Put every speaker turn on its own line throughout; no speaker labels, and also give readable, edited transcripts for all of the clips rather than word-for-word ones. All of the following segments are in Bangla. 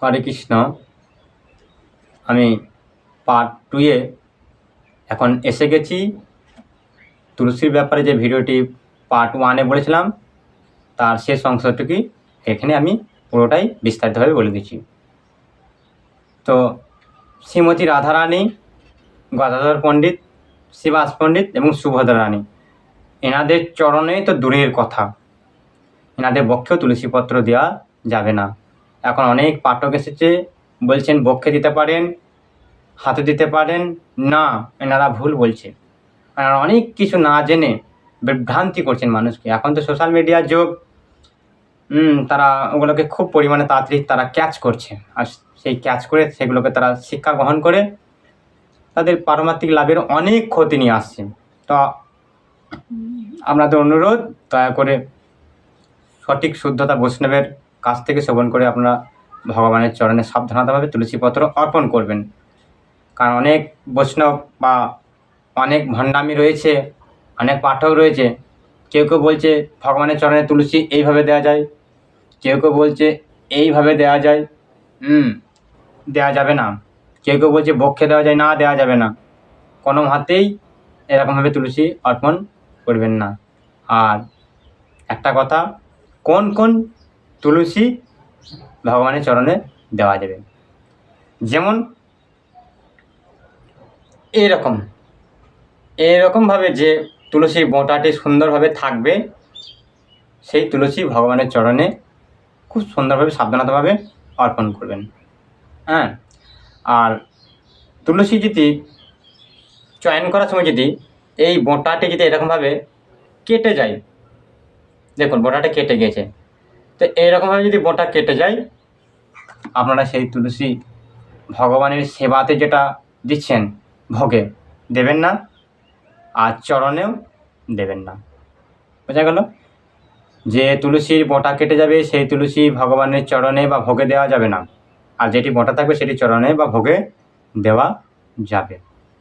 হরে কৃষ্ণ। আমি পার্ট 2-এ এখন এসে গেছি। তুলসীর ব্যাপারে যে ভিডিওটি পার্ট 1-এ বলেছিলাম তার শেষ অংশটুকুই এখানে আমি পুরোটাই বিস্তারিতভাবে বলে দিচ্ছি। তো শ্রীমতী রাধারানী, গদাধর পণ্ডিত, শ্রীবাস পণ্ডিত এবং সুভদ্রা রানী, এনাদের চরণে তো দূরের কথা, এনাদের বক্ষেও তুলসীপত্র দেওয়া যাবে না। এখন অনেক পাঠক এসেছে, বলছেন বক্ষে দিতে পারেন, হাতে দিতে পারেন না। এনারা ভুল বলছে, এনারা অনেক কিছু না জেনে বিভ্রান্তি করছেন মানুষকে। এখন তো সোশ্যাল মিডিয়ার যুগ, তারা ওগুলোকে খুব পরিমাণে তাড়াতাড়ি তারা ক্যাচ করছে, আর সেই ক্যাচ করে সেগুলোকে তারা শিক্ষা গ্রহণ করে তাদের পারমার্থিক লাভের অনেক ক্ষতি নিয়ে আসছে। তো আপনাদের অনুরোধ, দয়া করে সঠিক শুদ্ধতা বৈষ্ণবের কাছ থেকে শ্রবণ করে আপনারা ভগবানের চরণে সাবধানতাভাবে তুলসীপত্র অর্পণ করবেন। কারণ অনেক বৈষ্ণব বা অনেক ভণ্ডামি রয়েছে, অনেক পাঠক রয়েছে। কেউ কেউ বলছে ভগবানের চরণে তুলসী এইভাবে দেওয়া যায়, কেউ কেউ বলছে এইভাবে দেওয়া যায়, দেওয়া যাবে না। কেউ কেউ বলছে বক্ষে দেওয়া যায়, না দেওয়া যাবে না। কোনো হাতেই এরকমভাবে তুলসী অর্পণ করবেন না। আর একটা কথা, কোন কোন তুলসী ভগবানের চরণে দেওয়া যাবে, যেমন এরকমভাবে যে তুলসী বোঁটাটি সুন্দরভাবে থাকবে, সেই তুলসী ভগবানের চরণে খুব সুন্দরভাবে সাবধানতাভাবে অর্পণ করবেন। হ্যাঁ, আর তুলসী যদি চয়ন করার সময় যদি এই বোঁটাটি যদি এরকমভাবে কেটে যায়, দেখুন বোঁটাটা কেটে গেছে, তো এইরকমভাবে যদি বোঁটা কেটে যায়, আপনারা সেই তুলসী ভগবানের সেবাতে যেটা দিচ্ছেন ভোগে দেবেন না, আর চরণেও দেবেন না। বোঝা গেল? যে তুলসীর বোঁটা কেটে যাবে সেই তুলসী ভগবানের চরণে বা ভোগে দেওয়া যাবে না, আর যেটি বোঁটা থাকবে সেটি চরণে বা ভোগে দেওয়া যাবে।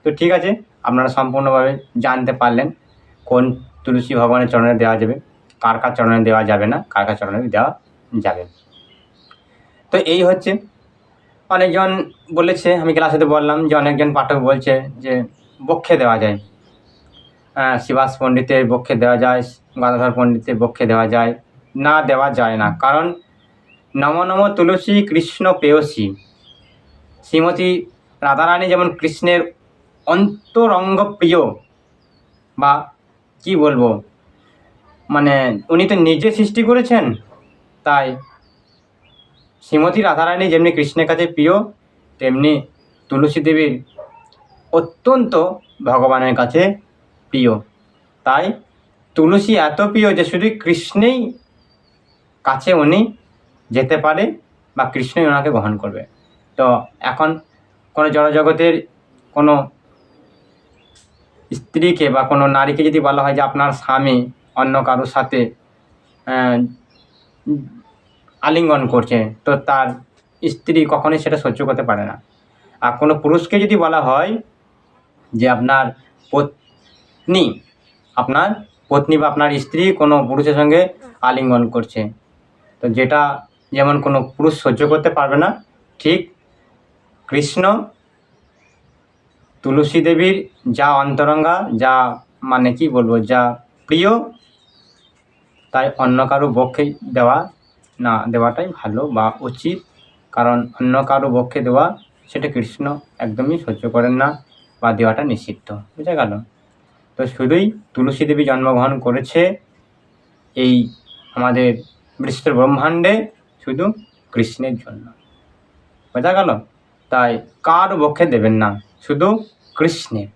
তো ঠিক আছে, আপনারা সম্পূর্ণভাবে জানতে পারলেন কোন তুলসী ভগবানের চরণে দেওয়া যাবে, কার কার চরণে দেওয়া যাবে না, কার কার চরণে দেওয়া যাবে। তো এই হচ্ছে, অনেকজন বলেছে, আমি ক্লাসেতে বললাম যে অনেকজন পাঠক বলছে যে বক্ষে দেওয়া যায়, শ্রীবাস পণ্ডিতের বক্ষে দেওয়া যায়, গদাধর পণ্ডিতের বক্ষে দেওয়া যায়, না দেওয়া যায় না। কারণ নম নম তুলসী কৃষ্ণ পেয়সী, শ্রীমতী রাধারানী যেমন কৃষ্ণের অন্তরঙ্গ প্রিয়, বা কি বলবো, মানে উনি তো নিজে সৃষ্টি করেছেন, তাই শ্রীমতী রাধারানী যেমনি কৃষ্ণের কাছে প্রিয়, তেমনি তুলসী দেবীর অত্যন্ত ভগবানের কাছে প্রিয়। তাই তুলসী এত প্রিয় যে শুধু কৃষ্ণেই কাছে উনি যেতে পারে বা কৃষ্ণই ওনাকে গ্রহণ করবে। তো এখন কোনো জড়জগতের কোনো স্ত্রীকে বা কোনো নারীকে যদি বলা হয় যে আপনার স্বামী অন্য কারোর সাথে আলিঙ্গন করছে, তো তার স্ত্রী কখনোই সেটা সহ্য করতে পারে না। আর কোনো পুরুষকে যদি বলা হয় যে আপনার পত্নী বা আপনার স্ত্রী কোনো পুরুষের সঙ্গে আলিঙ্গন করছে, তো যেটা যেমন কোনো পুরুষ সহ্য করতে পারবে না, ঠিক কৃষ্ণ তুলসী দেবীর যা অন্তরঙ্গা, যা মানে কি বলবো, যা প্রিয়, তাই অন্য কারো বক্ষে দেওয়াটাই ভালো বা উচিত। কারণ অন্য কারো বক্ষে দেওয়া সেটা কৃষ্ণ একদমই সহ্য করেন না, বা দেওয়াটা নিষিদ্ধ। বুঝা গেল? তো শুধুই তুলসী দেবী জন্মগ্রহণ করেছে এই আমাদের বিস্তৃত ব্রহ্মাণ্ডে শুধু কৃষ্ণের জন্য। বোঝা গেল? তাই কারো বক্ষে দেবেন না, শুধু কৃষ্ণের।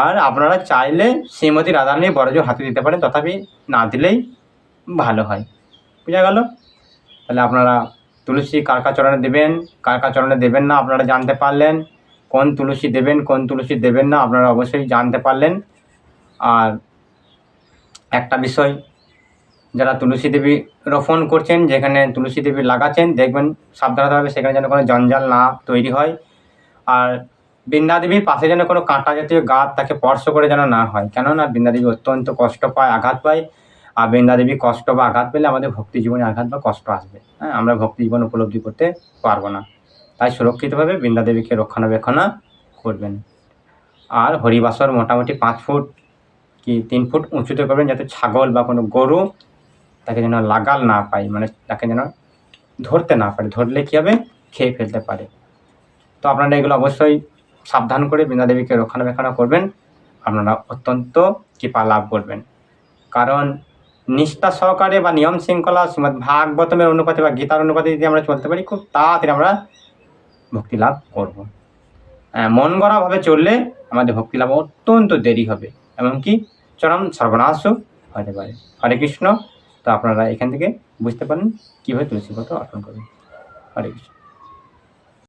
আর আপনারা চাইলে শ্রীমতী রাধারানী বড়জোর হাতে দিতে পারেন, তথাপি না দিলেই ভালো হয়। বোঝা গেল? তাহলে আপনারা তুলসী কার কার চরণে দেবেন, কার কার চরণে দেবেন না, আপনারা জানতে পারলেন। কোন তুলসী দেবেন, কোন তুলসী দেবেন না, আপনারা অবশ্যই জানতে পারলেন। আর একটা বিষয়, যারা তুলসী দেবী রোপণ করছেন, যেখানে তুলসী দেবী লাগাচ্ছেন, দেখবেন সাবধানতাভাবে সেখানে যেন কোনো জঞ্জাল না তৈরি হয়। আর বৃন্দাদেবীর পাশে যেন কোনো কাঁটা জাতীয় গাছ তাকে স্পর্শ করে যেন না হয়, কেননা বৃন্দাদেবী অত্যন্ত কষ্ট পায়, আঘাত পায়। আর বৃন্দা দেবী কষ্ট বা আঘাত পেলে আমাদের ভক্তি জীবনে আঘাত বা কষ্ট আসবে, হ্যাঁ, আমরা ভক্তি জীবন উপলব্ধি করতে পারবো না। তাই সুরক্ষিতভাবে বৃন্দা দেবীকে রক্ষণাবেক্ষণ করবেন। আর হরিবাসর মোটামুটি 5 ফুট কি 3 ফুট উঁচুতে করবেন, যাতে ছাগল বা কোনো গরু তাকে যেন লাগাল না পায়, মানে তাকে যেন ধরতে না পারে, ধরলে কী হবে, খেয়ে ফেলতে পারে। তো আপনারা এগুলো অবশ্যই সাবধান করে বৃন্দা দেবীকে রক্ষণাবেক্ষণ করবেন, আপনারা অত্যন্ত কৃপা লাভ করবেন। কারণ নিষ্ঠা সহকারে বা নিয়ম শৃঙ্খলা শ্রীমদ্ ভাগবতমের অনুপাতে বা গীতার অনুপাতে যদি আমরা চলতে পারি, খুব তাড়াতাড়ি আমরা ভক্তি লাভ করব। মন গড়াভাবে চললে আমাদের ভক্তি লাভ অত্যন্ত দেরি হবে, এমনকি চরম সর্বনাশও হতে পারে। হরে কৃষ্ণ। তো আপনারা এখান থেকে বুঝতে পারেন কীভাবে তুলসী পত্র অর্পণ করবেন। হরে কৃষ্ণ।